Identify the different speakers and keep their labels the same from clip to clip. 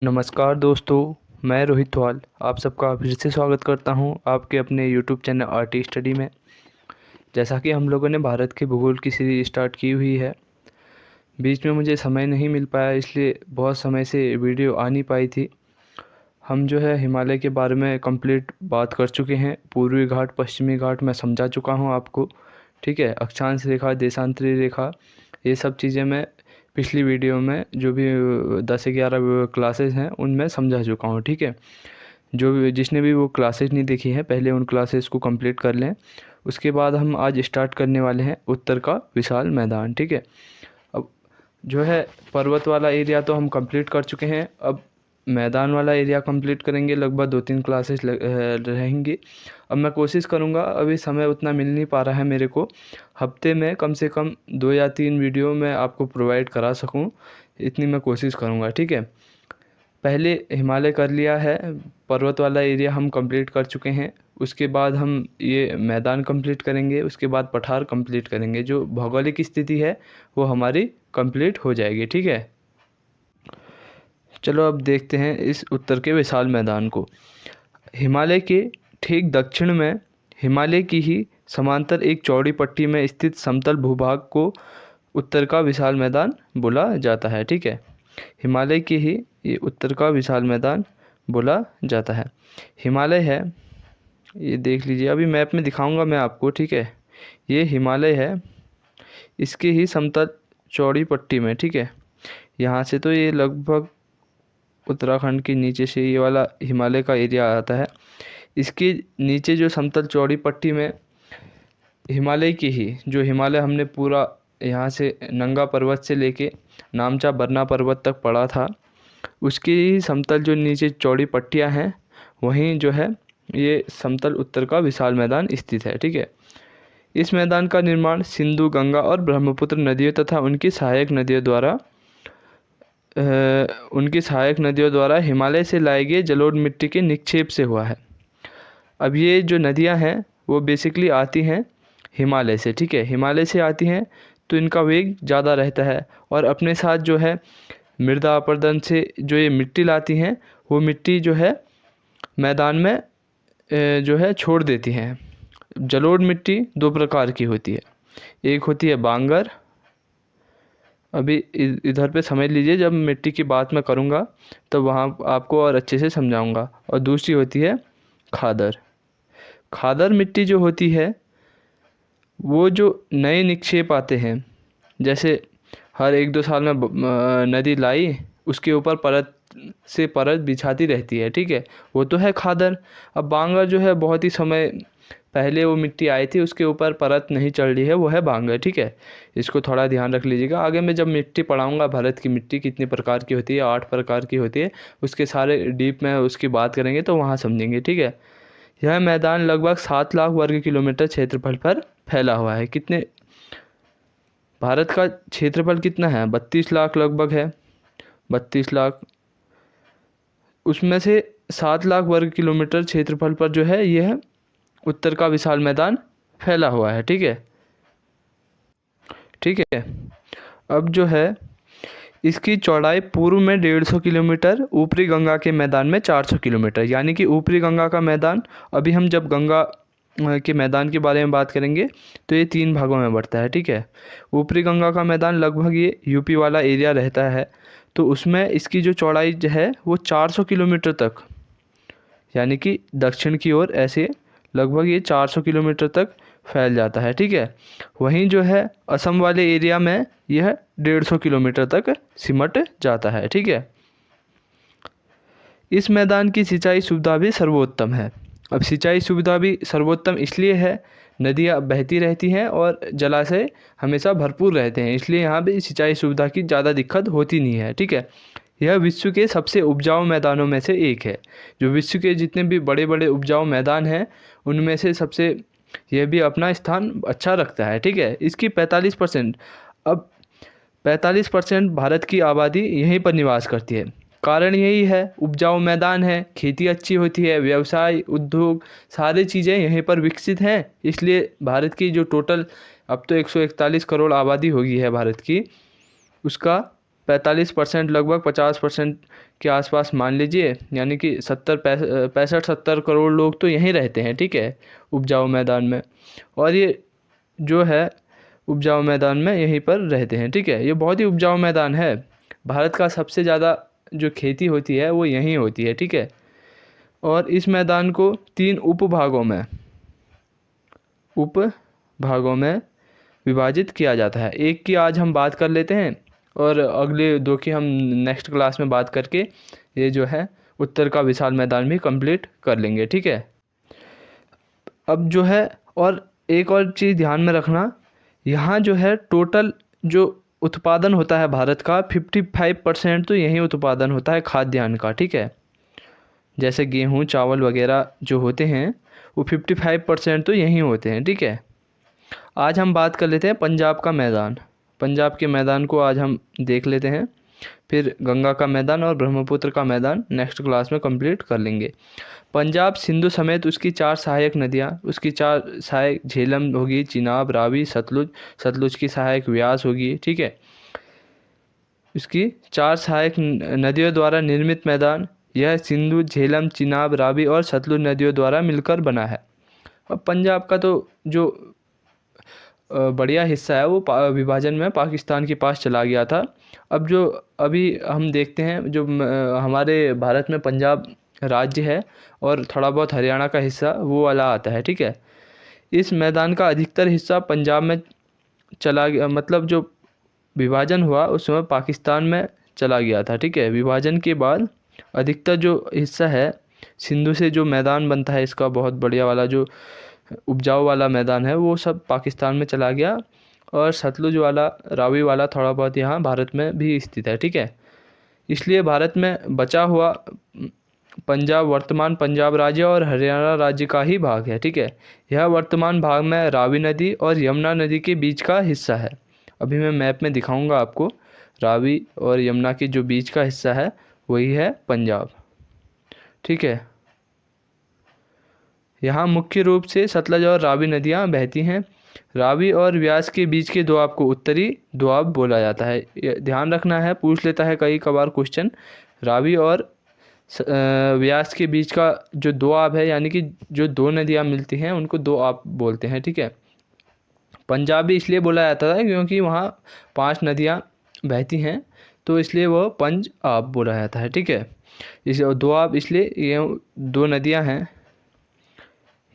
Speaker 1: नमस्कार दोस्तों, मैं रोहित वाल आप सबका फिर से स्वागत करता हूं आपके अपने यूट्यूब चैनल आरटी स्टडी में। जैसा कि हम लोगों ने भारत के भूगोल की सीरीज स्टार्ट की हुई है, बीच में मुझे समय नहीं मिल पाया, इसलिए बहुत समय से वीडियो आ नहीं पाई थी। हम जो है हिमालय के बारे में कंप्लीट बात कर चुके हैं। पूर्वी घाट, पश्चिमी घाट मैं समझा चुका हूं आपको, ठीक है। अक्षांश रेखा, देशांतरी रेखा, ये सब चीज़ें मैं पिछली वीडियो में जो भी 10-11 क्लासेस हैं उनमें समझा चुका हूँ, ठीक है। जिसने भी वो क्लासेस नहीं देखी हैं, पहले उन क्लासेस को कंप्लीट कर लें। उसके बाद हम आज स्टार्ट करने वाले हैं उत्तर का विशाल मैदान, ठीक है। अब जो है पर्वत वाला एरिया तो हम कंप्लीट कर चुके हैं, अब मैदान वाला एरिया कंप्लीट करेंगे। लगभग 2-3 क्लासेस रहेंगी। अब मैं कोशिश करूँगा, अभी समय उतना मिल नहीं पा रहा है मेरे को, हफ्ते में कम से कम 2 या 3 वीडियो मैं आपको प्रोवाइड करा सकूँ, इतनी मैं कोशिश करूँगा, ठीक है। पहले हिमालय कर लिया है, पर्वत वाला एरिया हम कंप्लीट कर चुके हैं। उसके बाद हम ये मैदान कंप्लीट करेंगे, उसके बाद पठार कंप्लीट करेंगे। जो भौगोलिक स्थिति है वो हमारी कंप्लीट हो जाएगी, ठीक है। चलो अब देखते हैं इस उत्तर के विशाल मैदान को। हिमालय के ठीक दक्षिण में हिमालय की ही समांतर एक चौड़ी पट्टी में स्थित समतल भूभाग को उत्तर का विशाल मैदान बोला जाता है, ठीक है। हिमालय की ही ये उत्तर का विशाल मैदान बोला जाता है। हिमालय है, ये देख लीजिए, अभी मैप में दिखाऊंगा मैं आपको, ठीक है। ये हिमालय है, इसके ही समतल चौड़ी पट्टी में, ठीक है। यहाँ से तो ये लगभग उत्तराखंड के नीचे से ये वाला हिमालय का एरिया आता है। इसके नीचे जो समतल चौड़ी पट्टी में हिमालय की ही, जो हिमालय हमने पूरा यहाँ से नंगा पर्वत से लेके नामचा बरना पर्वत तक पड़ा था, उसकी ही समतल जो नीचे चौड़ी पट्टियाँ हैं, वहीं जो है ये समतल उत्तर का विशाल मैदान स्थित है, ठीक है। इस मैदान का निर्माण सिंधु, गंगा और ब्रह्मपुत्र नदियों तथा उनकी सहायक नदियों द्वारा हिमालय से लाए गए जलोढ़ मिट्टी के निक्षेप से हुआ है। अब ये जो नदियां हैं वो बेसिकली आती हैं हिमालय से, ठीक है। हिमालय से आती हैं तो इनका वेग ज़्यादा रहता है और अपने साथ जो है मृदा अपरदन से जो ये मिट्टी लाती हैं, वो मिट्टी जो है मैदान में जो है छोड़ देती हैं। जलोढ़ मिट्टी 2 प्रकार की होती है, एक होती है बांगर, अभी इधर पे समझ लीजिए, जब मिट्टी की बात मैं करूँगा तो वहाँ आपको और अच्छे से समझाऊँगा। और दूसरी होती है खादर। खादर मिट्टी जो होती है वो जो नए निक्षेप आते हैं, जैसे हर 1-2 साल में नदी लाई, उसके ऊपर परत से परत बिछाती रहती है, ठीक है, वो तो है खादर। अब बांगर जो है बहुत ही समय पहले वो मिट्टी आई थी, उसके ऊपर परत नहीं चढ़ रही है, वो है बांगर, ठीक है। इसको थोड़ा ध्यान रख लीजिएगा। आगे मैं जब मिट्टी पढ़ाऊँगा, भारत की मिट्टी कितने प्रकार की होती है, 8 प्रकार की होती है, उसके सारे डीप में उसकी बात करेंगे तो वहाँ समझेंगे, ठीक है। यह मैदान लगभग 7 लाख वर्ग किलोमीटर क्षेत्रफल पर फैला हुआ है। कितने, भारत का क्षेत्रफल कितना है? 32 लाख लगभग है, 32 लाख। उसमें से 7 लाख वर्ग किलोमीटर क्षेत्रफल पर जो है यह उत्तर का विशाल मैदान फैला हुआ है, ठीक है, ठीक है। अब जो है इसकी चौड़ाई पूर्व में 150 किलोमीटर, ऊपरी गंगा के मैदान में 400 किलोमीटर, यानी कि ऊपरी गंगा का मैदान, अभी हम जब गंगा के मैदान के बारे में बात करेंगे तो ये 3 भागों में बढ़ता है, ठीक है। ऊपरी गंगा का मैदान लगभग ये यूपी वाला एरिया रहता है, तो उसमें इसकी जो चौड़ाई जो है वो 400 किलोमीटर तक, यानी कि दक्षिण की ओर ऐसे लगभग ये 400 किलोमीटर तक फैल जाता है, ठीक है। वहीं जो है असम वाले एरिया में यह 150 किलोमीटर तक सिमट जाता है, ठीक है। इस मैदान की सिंचाई सुविधा भी सर्वोत्तम है। अब सिंचाई सुविधा भी सर्वोत्तम इसलिए है, नदियाँ बहती रहती हैं और जलाशय हमेशा भरपूर रहते हैं, इसलिए यहाँ भी सिंचाई सुविधा की ज़्यादा दिक्कत होती नहीं है, ठीक है। यह विश्व के सबसे उपजाऊ मैदानों में से एक है। जो विश्व के जितने भी बड़े बड़े उपजाऊ मैदान हैं उनमें से सबसे यह भी अपना स्थान अच्छा रखता है, ठीक है। इसकी 45%, अब 45% भारत की आबादी यहीं पर निवास करती है। कारण यही है, उपजाऊ मैदान है, खेती अच्छी होती है, व्यवसाय, उद्योग, सारी चीज़ें यहीं पर विकसित हैं, इसलिए भारत की जो टोटल अब तो 141 करोड़ आबादी हो गई है भारत की, उसका 45% लगभग 50% के आसपास मान लीजिए, यानी कि 65-70 करोड़ लोग तो यहीं रहते हैं, ठीक है, उपजाऊ मैदान में। और ये जो है उपजाऊ मैदान में यहीं पर रहते हैं, ठीक है। ये बहुत ही उपजाऊ मैदान है। भारत का सबसे ज़्यादा जो खेती होती है वो यहीं होती है, ठीक है। और इस मैदान को 3 उपभागों में विभाजित किया जाता है। एक की आज हम बात कर लेते हैं और अगले 2 की हम नेक्स्ट क्लास में बात करके ये जो है उत्तर का विशाल मैदान भी कंप्लीट कर लेंगे, ठीक है। अब जो है और एक और चीज़ ध्यान में रखना, यहाँ जो है टोटल जो उत्पादन होता है भारत का 55% तो यही उत्पादन होता है खाद्यान्न का, ठीक है। जैसे गेहूँ चावल वगैरह जो होते हैं वो 55% तो यहीं होते हैं, ठीक है। आज हम बात कर लेते हैं पंजाब का मैदान। पंजाब के मैदान को आज हम देख लेते हैं, फिर गंगा का मैदान और ब्रह्मपुत्र का मैदान नेक्स्ट क्लास में कंप्लीट कर लेंगे। पंजाब सिंधु समेत उसकी 4 सहायक नदियाँ, उसकी 4 सहायक झेलम होगी, चिनाब, रावी, सतलुज की सहायक व्यास होगी, ठीक है। इसकी 4 सहायक नदियों द्वारा निर्मित मैदान यह सिंधु, झेलम, चिनाब, रावी और सतलुज नदियों द्वारा मिलकर बना है। अब पंजाब का तो जो बढ़िया हिस्सा है वो विभाजन में पाकिस्तान के पास चला गया था। अब जो अभी हम देखते हैं जो हमारे भारत में पंजाब राज्य है और थोड़ा बहुत हरियाणा का हिस्सा वो वाला आता है, ठीक है। इस मैदान का अधिकतर हिस्सा पंजाब में चला गया, मतलब जो विभाजन हुआ उस समय पाकिस्तान में चला गया था, ठीक है। विभाजन के बाद अधिकतर जो हिस्सा है सिंधु से जो मैदान बनता है इसका बहुत बढ़िया वाला जो उपजाऊ वाला मैदान है वो सब पाकिस्तान में चला गया और सतलुज वाला, रावी वाला थोड़ा बहुत यहाँ भारत में भी स्थित है, ठीक है। इसलिए भारत में बचा हुआ पंजाब वर्तमान पंजाब राज्य और हरियाणा राज्य का ही भाग है, ठीक है। यह वर्तमान भाग में रावी नदी और यमुना नदी के बीच का हिस्सा है। अभी मैं मैप में दिखाऊंगा आपको, रावी और यमुना के जो बीच का हिस्सा है वही है पंजाब, ठीक है। यहाँ मुख्य रूप से सतलज और रावी नदियाँ बहती हैं। रावी और व्यास के बीच के दोआब को उत्तरी दोआब बोला जाता है। ध्यान रखना है, पूछ लेता है कई कबार क्वेश्चन। रावी और व्यास के बीच का जो दोआब है, यानी कि जो 2 नदियाँ मिलती हैं उनको दोआब बोलते हैं, ठीक है। पंजाब भी इसलिए बोला जाता है क्योंकि वहाँ 5 नदियाँ बहती हैं तो इसलिए वो पंज आब बोला जाता है, ठीक है। इस दोआब इसलिए ये 2 नदियाँ हैं,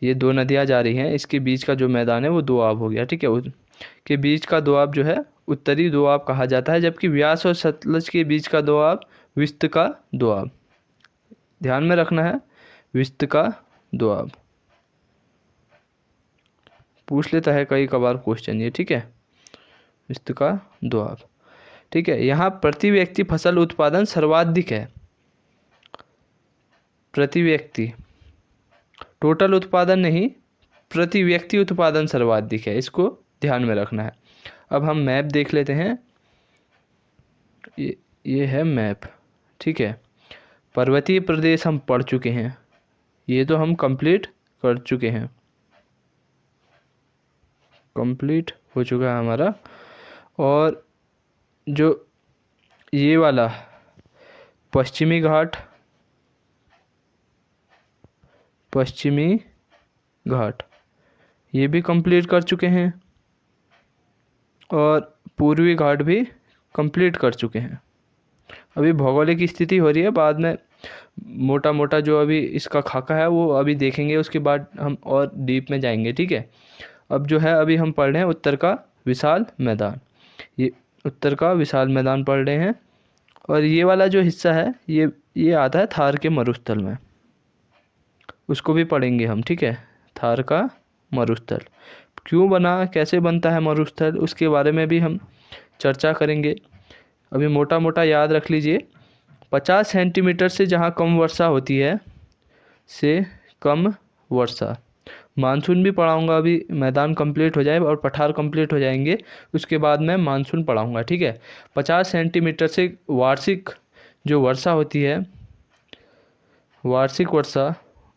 Speaker 1: ये 2 नदियाँ जा रही हैं, इसके बीच का जो मैदान है वो दोआब हो गया, ठीक है। उसके बीच का दोआब जो है उत्तरी दोआब कहा जाता है, जबकि व्यास और सतलज के बीच का दोआब विस्त का दोआब। ध्यान में रखना है, विस्त का दोआब पूछ लेता है कई कबार क्वेश्चन ये, ठीक है। विस्त का दोआब, ठीक है। यहाँ प्रति व्यक्ति फसल उत्पादन सर्वाधिक है। प्रति व्यक्ति, टोटल उत्पादन नहीं, प्रति व्यक्ति उत्पादन सर्वाधिक है, इसको ध्यान में रखना है। अब हम मैप देख लेते हैं, ये है मैप, ठीक है। पर्वतीय प्रदेश हम पढ़ चुके हैं, ये तो हम कंप्लीट कर चुके हैं, कंप्लीट हो चुका है हमारा। और जो ये वाला पश्चिमी घाट ये भी कंप्लीट कर चुके हैं और पूर्वी घाट भी कंप्लीट कर चुके हैं। अभी भौगोलिक स्थिति हो रही है, बाद में मोटा मोटा जो अभी इसका खाका है वो अभी देखेंगे, उसके बाद हम और डीप में जाएंगे, ठीक है। अब जो है अभी हम पढ़ रहे हैं उत्तर का विशाल मैदान, ये उत्तर का विशाल मैदान पढ़ रहे हैं। और ये वाला जो हिस्सा है ये आता है थार के मरुस्थल में, उसको भी पढ़ेंगे हम, ठीक है। थार का मरुस्थल क्यों बना, कैसे बनता है मरुस्थल, उसके बारे में भी हम चर्चा करेंगे। अभी मोटा मोटा याद रख लीजिए, 50 सेंटीमीटर से जहाँ कम वर्षा होती है से कम वर्षा, मानसून भी पढ़ाऊँगा। अभी मैदान कंप्लीट हो जाए और पठार कंप्लीट हो जाएंगे उसके बाद मैं मानसून पढ़ाऊँगा, ठीक है। 50 सेंटीमीटर से वार्षिक जो वर्षा होती है, वार्षिक वर्षा,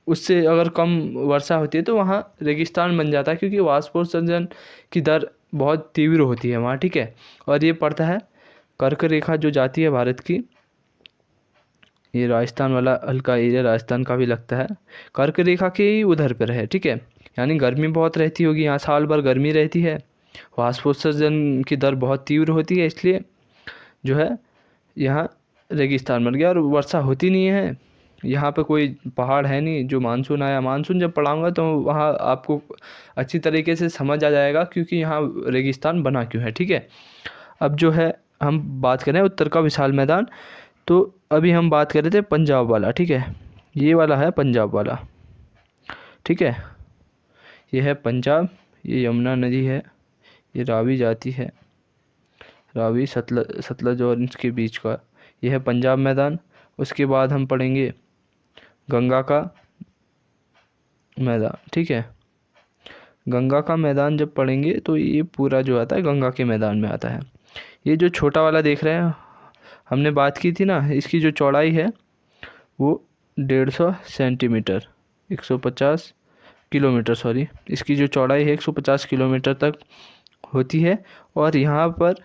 Speaker 1: उससे अगर कम वर्षा होती है तो वहाँ रेगिस्तान बन जाता है, क्योंकि वाष्पोत्सर्जन की दर बहुत तीव्र होती है वहाँ, ठीक है। और ये पड़ता है कर्क रेखा जो जाती है भारत की, ये राजस्थान वाला हल्का एरिया राजस्थान का भी लगता है, कर्क रेखा के ही उधर पर है, ठीक है। यानी गर्मी बहुत रहती होगी यहाँ, साल भर गर्मी रहती है, वाष्पोत्सर्जन की दर बहुत तीव्र होती है, इसलिए जो है यहाँ रेगिस्तान बन गया और वर्षा होती नहीं है। यहाँ पे कोई पहाड़ है नहीं। जो मानसून आया, मानसून जब पढ़ाऊँगा तो वहाँ आपको अच्छी तरीके से समझ आ जाएगा क्योंकि यहाँ रेगिस्तान बना क्यों है, ठीक है। अब जो है हम बात करें उत्तर का विशाल मैदान, तो अभी हम बात कर रहे थे पंजाब वाला, ठीक है। ये वाला है पंजाब वाला, ठीक है। ये है पंजाब, ये यमुना नदी है, ये रावी जाती है, रावी सतलज और इसके बीच का ये है पंजाब मैदान। उसके बाद हम पढ़ेंगे गंगा का मैदान, ठीक है। गंगा का मैदान जब पढ़ेंगे तो ये पूरा जो आता है गंगा के मैदान में आता है। ये जो छोटा वाला देख रहे हैं, हमने बात की थी ना, इसकी जो चौड़ाई है वो 150 सेंटीमीटर, 150 किलोमीटर, सॉरी, इसकी जो चौड़ाई है 150 किलोमीटर तक होती है। और यहाँ पर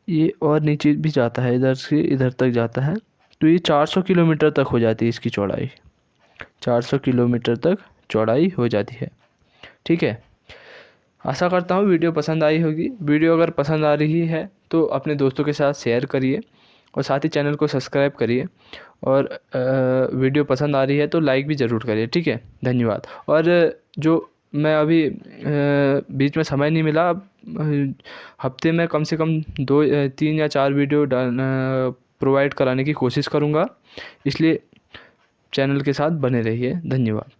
Speaker 1: ये और नीचे भी जाता है, इधर से इधर तक जाता है, तो ये 400 किलोमीटर तक हो जाती है इसकी चौड़ाई, 400 किलोमीटर तक चौड़ाई हो जाती है, ठीक है। आशा करता हूँ वीडियो पसंद आई होगी। वीडियो अगर पसंद आ रही है तो अपने दोस्तों के साथ शेयर करिए और साथ ही चैनल को सब्सक्राइब करिए, और वीडियो पसंद आ रही है तो लाइक भी ज़रूर करिए, ठीक है। धन्यवाद। और जो मैं अभी बीच में समय नहीं मिला, हफ्ते में कम से कम 2 3 या 4 वीडियो प्रोवाइड कराने की कोशिश करूँगा, इसलिए चैनल के साथ बने रहिए। धन्यवाद।